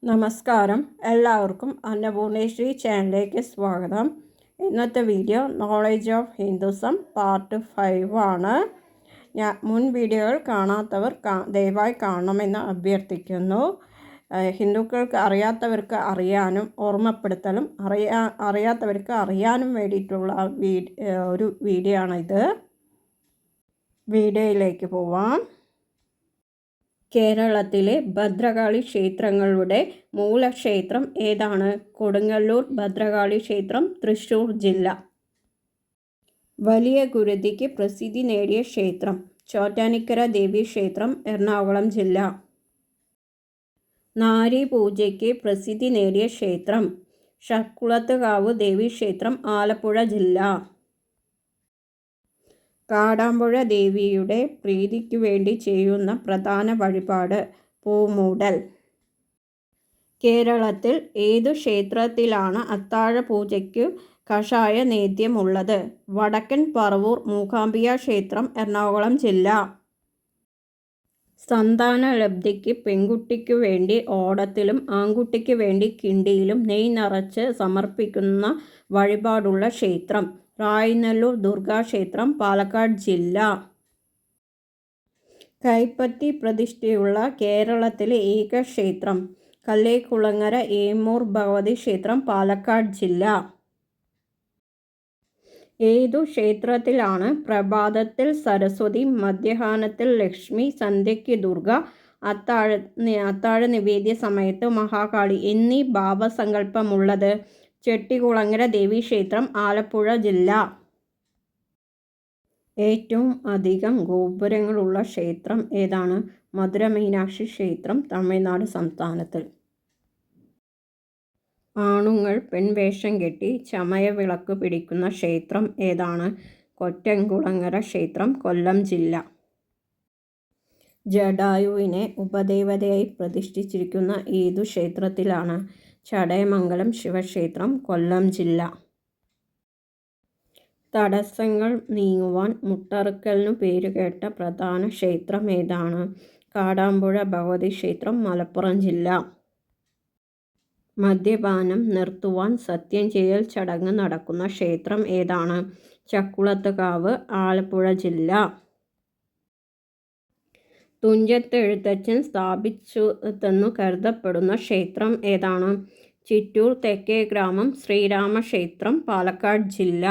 നമസ്കാരം, എല്ലാവർക്കും അന്നപൂർണേശ്വരി ചാനലിലേക്ക് സ്വാഗതം. ഇന്നത്തെ video knowledge of Hinduism part 5 ആണ്. മുൻ വീഡിയോകൾ കാണാത്തവർ ദയവായി കാണണമെന്ന് അഭ്യർത്ഥിക്കുന്നു. ഹിന്ദുക്കൾക്ക് അറിയാത്തവർക്ക് അറിയാനും ഓർമ്മപ്പെടുത്തലും അറിയാത്തവർക്ക് അറിയാനും വേണ്ടിയിട്ടുള്ള ഒരു വീഡിയോ ആണിത്. വീഡിയോയിലേക്ക് പോവാം. കേരളത്തിലെ ഭദ്രകാളി ക്ഷേത്രങ്ങളുടെ മൂലക്ഷേത്രം ഏതാണ്? കൊടുങ്ങല്ലൂർ ഭദ്രകാളി ക്ഷേത്രം, തൃശ്ശൂർ ജില്ല. വലിയ ഗുരുതിക്ക് പ്രസിദ്ധി നേടിയ ക്ഷേത്രം? ചോറ്റാനിക്കര ദേവി ക്ഷേത്രം, എറണാകുളം ജില്ല. നാരി പൂജയ്ക്ക് പ്രസിദ്ധി നേടിയ ക്ഷേത്രം? ഷക്കുളത്തുകാവ് ദേവി ക്ഷേത്രം, ആലപ്പുഴ ജില്ല. കാടാമ്പുഴ ദേവിയുടെ പ്രീതിക്കു വേണ്ടി ചെയ്യുന്ന പ്രധാന വഴിപാട് പൂമൂടൽ. കേരളത്തിൽ ഏതു ക്ഷേത്രത്തിലാണ് അത്താഴ പൂജയ്ക്കു കഷായ നേദ്യമുള്ളത്? വടക്കൻ പറവൂർ മൂകാംബിക ക്ഷേത്രം, എറണാകുളം ജില്ല. സന്താനലബ്ധിക്ക് പെൺകുട്ടിക്കു വേണ്ടി ഓടത്തിലും ആൺകുട്ടിക്ക് വേണ്ടി കിണ്ടിയിലും നെയ്യ് നിറച്ച് സമർപ്പിക്കുന്ന വഴിപാടുള്ള ക്ഷേത്രം? റായ്നല്ലൂർ ദുർഗാക്ഷേത്രം, പാലക്കാട് ജില്ല. കൈപ്പത്തി പ്രതിഷ്ഠയുള്ള കേരളത്തിലെ ഏക ക്ഷേത്രം? കല്ലേക്കുളങ്ങര ഏമൂർ ഭഗവതി ക്ഷേത്രം, പാലക്കാട് ജില്ല. ഏതു ക്ഷേത്രത്തിലാണ് പ്രഭാതത്തിൽ സരസ്വതി, മധ്യാഹ്നത്തിൽ ലക്ഷ്മി, സന്ധ്യയ്ക്ക് ദുർഗ, അത്താഴ നിവേദ്യ സമയത്ത് മഹാകാളി എന്നീ ഭാവസങ്കല്പമുള്ളത്? ചെട്ടികുളങ്ങര ദേവീക്ഷേത്രം, ആലപ്പുഴ ജില്ല. ഏറ്റവും അധികം ഗോപുരങ്ങളുള്ള ക്ഷേത്രം ഏതാണ്? മധുര മീനാക്ഷി ക്ഷേത്രം, തമിഴ്നാട് സംസ്ഥാനത്തിൽ. ആണുങ്ങൾ പെൺവേഷം കെട്ടി ചമയവിളക്ക് പിടിക്കുന്ന ക്ഷേത്രം ഏതാണ്? കൊറ്റംകുളങ്ങര ക്ഷേത്രം, കൊല്ലം ജില്ല. ജടായുവിനെ ഉപദേവതയായി പ്രതിഷ്ഠിച്ചിരിക്കുന്ന ഏതു ക്ഷേത്രത്തിലാണ്? ചടയമംഗലം ശിവക്ഷേത്രം, കൊല്ലം ജില്ല. തടസ്സങ്ങൾ നീങ്ങുവാൻ മുട്ടറുക്കലിനു പേരുകേട്ട പ്രധാന ക്ഷേത്രം ഏതാണ്? കാടാമ്പുഴ ഭഗവതി ക്ഷേത്രം, മലപ്പുറം ജില്ല. മദ്യപാനം നിർത്തുവാൻ സത്യം ചെയ്യൽ ചടങ്ങ് നടക്കുന്ന ക്ഷേത്രം ഏതാണ്? ചക്കുളത്തുകാവ്, ആലപ്പുഴ ജില്ല. തുഞ്ചത്ത് എഴുത്തച്ഛൻ സ്ഥാപിച്ചതെന്നു കരുതപ്പെടുന്ന ക്ഷേത്രം ഏതാണ്? ചിറ്റൂർ തെക്കേഗ്രാമം ശ്രീരാമക്ഷേത്രം, പാലക്കാട് ജില്ല.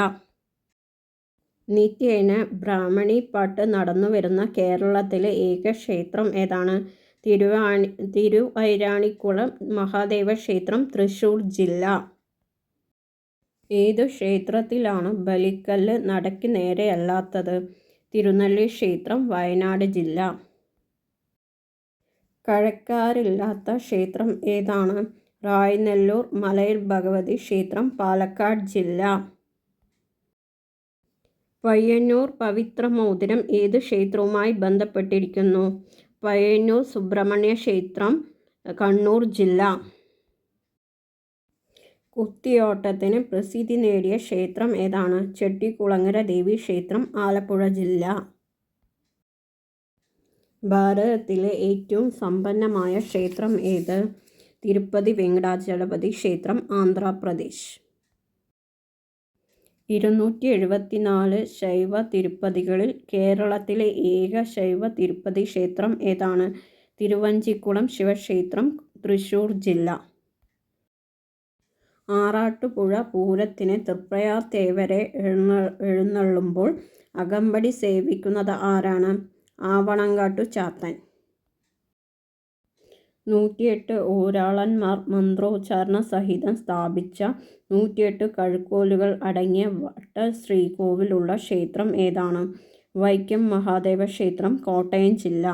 നിത്യേന ബ്രാഹ്മണീപാട്ട് നടന്നുവരുന്ന കേരളത്തിലെ ഏക ക്ഷേത്രം ഏതാണ്? തിരുവൈരാണിക്കുളം മഹാദേവ ക്ഷേത്രം, തൃശ്ശൂർ ജില്ല. ഏതു ക്ഷേത്രത്തിലാണ് ബലിക്കല്ല് നടയ്ക്ക് നേരെയല്ലാത്തത്? തിരുനെല്ലി ക്ഷേത്രം, വയനാട് ജില്ല. കഴക്കാരില്ലാത്ത ക്ഷേത്രം ഏതാണ്? റായ്നല്ലൂർ മലയിൽ ഭഗവതി ക്ഷേത്രം, പാലക്കാട് ജില്ല. പയ്യന്നൂർ പവിത്രമോതിരം ഏതു ക്ഷേത്രവുമായി ബന്ധപ്പെട്ടിരിക്കുന്നു? പയ്യന്നൂർ സുബ്രഹ്മണ്യ ക്ഷേത്രം, കണ്ണൂർ ജില്ല. കുത്തിയോട്ടത്തിന് പ്രസിദ്ധി നേടിയ ക്ഷേത്രം ഏതാണ്? ചെട്ടികുളങ്ങര ദേവി ക്ഷേത്രം, ആലപ്പുഴ ജില്ല. ഭാരതത്തിലെ ഏറ്റവും സമ്പന്നമായ ക്ഷേത്രം ഏത്? തിരുപ്പതി വെങ്കടാചലപതി ക്ഷേത്രം, ആന്ധ്രാപ്രദേശ്. 274 ശൈവ തിരുപ്പതികളിൽ കേരളത്തിലെ ഏക ശൈവ തിരുപ്പതി ക്ഷേത്രം ഏതാണ്? തിരുവഞ്ചിക്കുളം ശിവക്ഷേത്രം, തൃശ്ശൂർ ജില്ല. ആറാട്ടുപുഴ പൂരത്തിന് തൃപ്രയാർ തേവരെ എഴുന്നള്ളുമ്പോൾ അകമ്പടി സേവിക്കുന്നത് ആരാണ്? ആവണങ്കാട്ടു ചാത്തൻ. 108 ഊരാളന്മാർ മന്ത്രോച്ചാരണ സഹിതം സ്ഥാപിച്ച 108 കഴുക്കോലുകൾ അടങ്ങിയ വട്ടശ്രീകോവിലുള്ള ക്ഷേത്രം ഏതാണ്? വൈക്കം മഹാദേവ ക്ഷേത്രം, കോട്ടയം ജില്ല.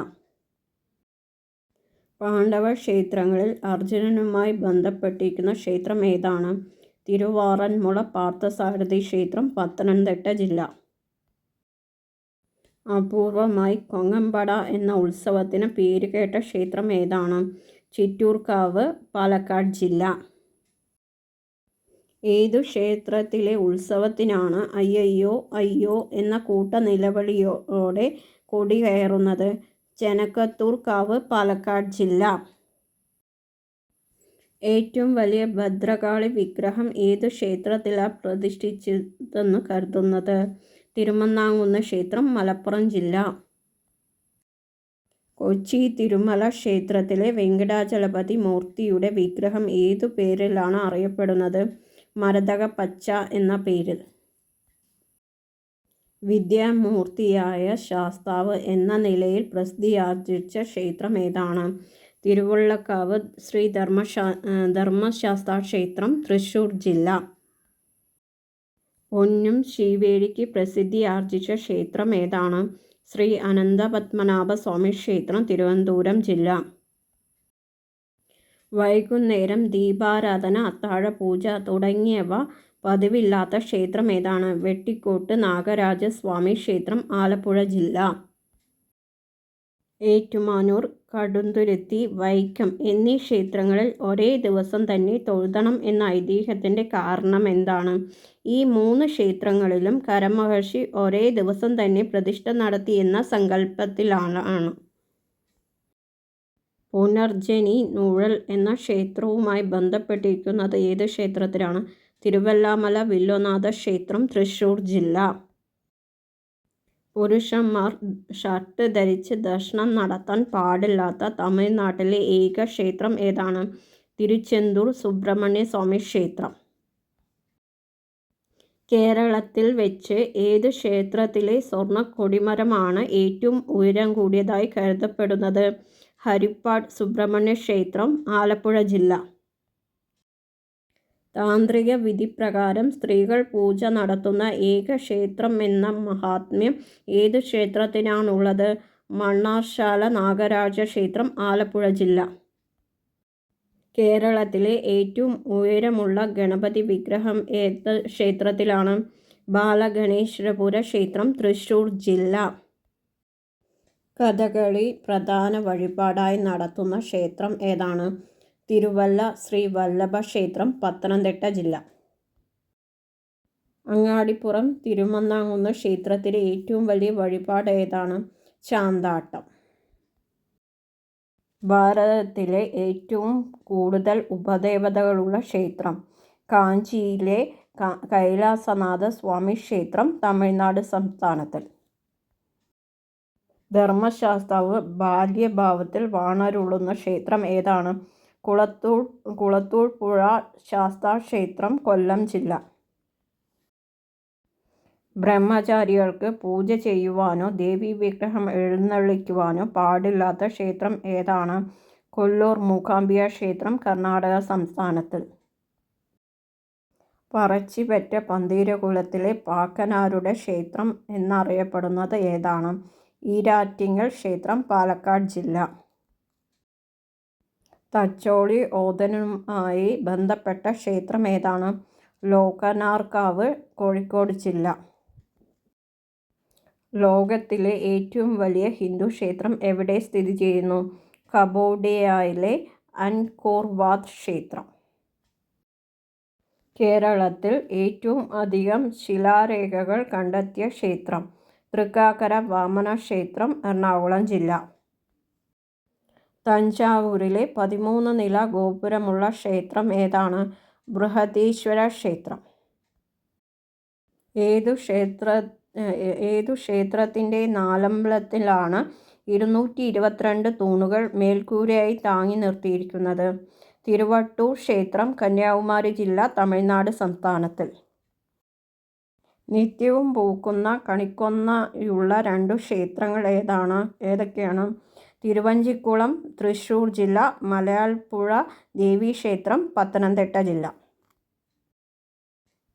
പാണ്ഡവ ക്ഷേത്രങ്ങളിൽ അർജുനനുമായി ബന്ധപ്പെട്ടിരിക്കുന്ന ക്ഷേത്രം ഏതാണ്? തിരുവാറന്മുള പാർത്ഥസാരഥി ക്ഷേത്രം, പത്തനംതിട്ട ജില്ല. അപൂർവമായി കൊങ്ങമ്പട എന്ന ഉത്സവത്തിന് പേരുകേട്ട ക്ഷേത്രം ഏതാണ്? ചിറ്റൂർക്കാവ്, പാലക്കാട് ജില്ല. ഏതു ക്ഷേത്രത്തിലെ ഉത്സവത്തിനാണ് അയ്യയ്യോ അയ്യോ എന്ന കൂട്ടനിലവിളിയോടെ കൊടി കയറുന്നത്? ചെനക്കത്തൂർ കാവ്, പാലക്കാട് ജില്ല. ഏറ്റവും വലിയ ഭദ്രകാളി വിഗ്രഹം ഏതു ക്ഷേത്രത്തിലാണ് പ്രതിഷ്ഠിച്ചതെന്ന് കരുതുന്നത്? തിരുമന്നാംകുന്ന് ക്ഷേത്രം, മലപ്പുറം ജില്ല. കൊച്ചി തിരുമല ക്ഷേത്രത്തിലെ വെങ്കടാചലപതി മൂർത്തിയുടെ വിഗ്രഹം ഏതു പേരിലാണ് അറിയപ്പെടുന്നത്? മരതകപ്പച്ച എന്ന പേരിൽ. വിദ്യാമൂർത്തിയായ ശാസ്താവ് എന്ന നിലയിൽ പ്രസിദ്ധിയാർജിച്ച ക്ഷേത്രം ഏതാണ്? തിരുവുള്ളക്കാവ് ശ്രീ ധർമ്മശാസ്താ ക്ഷേത്രം, തൃശ്ശൂർ ജില്ല. പൊന്നും ശീവേലിക്ക് പ്രസിദ്ധിയാർജിച്ച ക്ഷേത്രം ഏതാണ്? ശ്രീ അനന്തപത്മനാഭ സ്വാമി ക്ഷേത്രം, തിരുവനന്തപുരം ജില്ല. വൈകുന്നേരം ദീപാരാധന, അത്താഴപൂജ തുടങ്ങിയവ പതിവില്ലാത്ത ക്ഷേത്രം ഏതാണ്? വെട്ടിക്കോട്ട് നാഗരാജസ്വാമി ക്ഷേത്രം, ആലപ്പുഴ ജില്ല. ഏറ്റുമാനൂർ, കടുത്തുരുത്തി, വൈക്കം എന്നീ ക്ഷേത്രങ്ങളിൽ ഒരേ ദിവസം തന്നെ തൊഴുതണം എന്ന ഐതിഹ്യത്തിൻ്റെ കാരണം എന്താണ്? ഈ 3 ക്ഷേത്രങ്ങളിലും കരമഹർഷി ഒരേ ദിവസം തന്നെ പ്രതിഷ്ഠ നടത്തിയെന്ന സങ്കല്പത്തിലാണ്. പുനർജനി നൂഴൽ എന്ന ക്ഷേത്രവുമായി ബന്ധപ്പെട്ടിരിക്കുന്നത് ഏത് ക്ഷേത്രത്തിലാണ്? തിരുവല്ലാമല വില്വനാഥ ക്ഷേത്രം, തൃശ്ശൂർ ജില്ല. പുരുഷന്മാർ ഷർട്ട് ധരിച്ച് ദർശനം നടത്താൻ പാടില്ലാത്ത തമിഴ്നാട്ടിലെ ഏക ക്ഷേത്രം ഏതാണ്? തിരുച്ചെന്തൂർ സുബ്രഹ്മണ്യ സ്വാമി ക്ഷേത്രം. കേരളത്തിൽ വെച്ച് ഏത് ക്ഷേത്രത്തിലെ സ്വർണ്ണ കൊടിമരമാണ് ഏറ്റവും ഉയരം കൂടിയതായി കരുതപ്പെടുന്നത്? ഹരിപ്പാട് സുബ്രഹ്മണ്യ ക്ഷേത്രം, ആലപ്പുഴ ജില്ല. താന്ത്രിക വിധിപ്രകാരം സ്ത്രീകൾ പൂജ നടത്തുന്ന ഏക ക്ഷേത്രം എന്ന മഹാത്മ്യം ഏതു ക്ഷേത്രത്തിനാണുള്ളത്? മണ്ണാർശാല നാഗരാജ ക്ഷേത്രം, ആലപ്പുഴ ജില്ല. കേരളത്തിലെ ഏറ്റവും ഉയരമുള്ള ഗണപതി വിഗ്രഹം ഏത് ക്ഷേത്രത്തിലാണ്? ബാലഗണേശ്വരപുര ക്ഷേത്രം, തൃശ്ശൂർ ജില്ല. കഥകളി പ്രധാന വഴിപാടായി നടത്തുന്ന ക്ഷേത്രം ഏതാണ്? തിരുവല്ല ശ്രീ വല്ലഭ ക്ഷേത്രം, പത്തനംതിട്ട ജില്ല. അങ്ങാടിപ്പുറം തിരുമന്നാംകുന്ന് ക്ഷേത്രത്തിലെ ഏറ്റവും വലിയ വഴിപാട് ഏതാണ്? ചാന്താട്ടം. ഭാരതത്തിലെ ഏറ്റവും കൂടുതൽ ഉപദേവതകളുള്ള ക്ഷേത്രം? കാഞ്ചിയിലെ കൈലാസനാഥ സ്വാമി ക്ഷേത്രം, തമിഴ്നാട് സംസ്ഥാനത്തിൽ. ധർമ്മശാസ്താവ് ബാല്യഭാവത്തിൽ വാണരുളുന്ന ക്ഷേത്രം ഏതാണ്? കുളത്തൂർ പുഴ ശാസ്താ ക്ഷേത്രം, കൊല്ലം ജില്ല. ബ്രഹ്മചാരികൾക്ക് പൂജ ചെയ്യുവാനോ ദേവീ വിഗ്രഹം എഴുന്നള്ളിക്കുവാനോ പാടില്ലാത്ത ക്ഷേത്രം ഏതാണ്? കൊല്ലൂർ മൂകാംബിക ക്ഷേത്രം, കർണാടക സംസ്ഥാനത്തിൽ. പറച്ചിപെറ്റ പന്തീരകുലത്തിലെ പാക്കനാരുടെ ക്ഷേത്രം എന്നറിയപ്പെടുന്നത് ഏതാണ്? ഈരാറ്റിങ്ങൽ ക്ഷേത്രം, പാലക്കാട് ജില്ല. തച്ചോളി ഓതനുമായി ബന്ധപ്പെട്ട ക്ഷേത്രം ഏതാണ്? ലോകനാർക്കാവ്, കോഴിക്കോട് ജില്ല. ലോകത്തിലെ ഏറ്റവും വലിയ ഹിന്ദു ക്ഷേത്രം എവിടെ സ്ഥിതി ചെയ്യുന്നു? കംബോഡിയയിലെ അൻകോർ വാട്ട് ക്ഷേത്രം. കേരളത്തിൽ ഏറ്റവും അധികം ശിലാരേഖകൾ കണ്ടെത്തിയ ക്ഷേത്രം? തൃക്കാക്കര വാമന ക്ഷേത്രം, എറണാകുളം ജില്ല. തഞ്ചാവൂരിലെ 13 നില ഗോപുരമുള്ള ക്ഷേത്രം ഏതാണ്? ബൃഹദീശ്വര ക്ഷേത്രം. ഏതു ക്ഷേത്രത്തിൻ്റെ നാലമ്പലത്തിലാണ് 222 തൂണുകൾ മേൽക്കൂരയായി താങ്ങി നിർത്തിയിരിക്കുന്നത്? തിരുവട്ടൂർ ക്ഷേത്രം, കന്യാകുമാരി ജില്ല, തമിഴ്നാട് സംസ്ഥാനത്തിൽ. നിത്യവും പൂക്കുന്ന കണിക്കൊന്നയുള്ള 2 ക്ഷേത്രങ്ങൾ ഏതൊക്കെയാണ്? തിരുവഞ്ചിക്കുളം, തൃശ്ശൂർ ജില്ല. മലയാൽപ്പുഴ ദേവീക്ഷേത്രം, പത്തനംതിട്ട ജില്ല.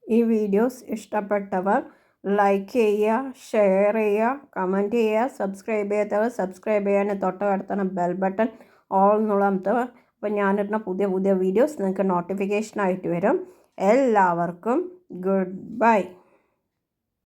ഈ വീഡിയോസ് ഇഷ്ടപ്പെട്ടവർ ലൈക്ക് ചെയ്യുക, ഷെയർ ചെയ്യുക, കമൻറ്റ് ചെയ്യുക. സബ്സ്ക്രൈബ് ചെയ്യാത്തവർ സബ്സ്ക്രൈബ് ചെയ്യാൻ തൊട്ടടുത്തുള്ള ബെൽ ബട്ടൺ ഓൾ എന്നുള്ളത്. അപ്പോൾ ഞാനിടുന്ന പുതിയ വീഡിയോസ് നിങ്ങൾക്ക് നോട്ടിഫിക്കേഷനായിട്ട് വരും. എല്ലാവർക്കും ഗുഡ് ബൈ.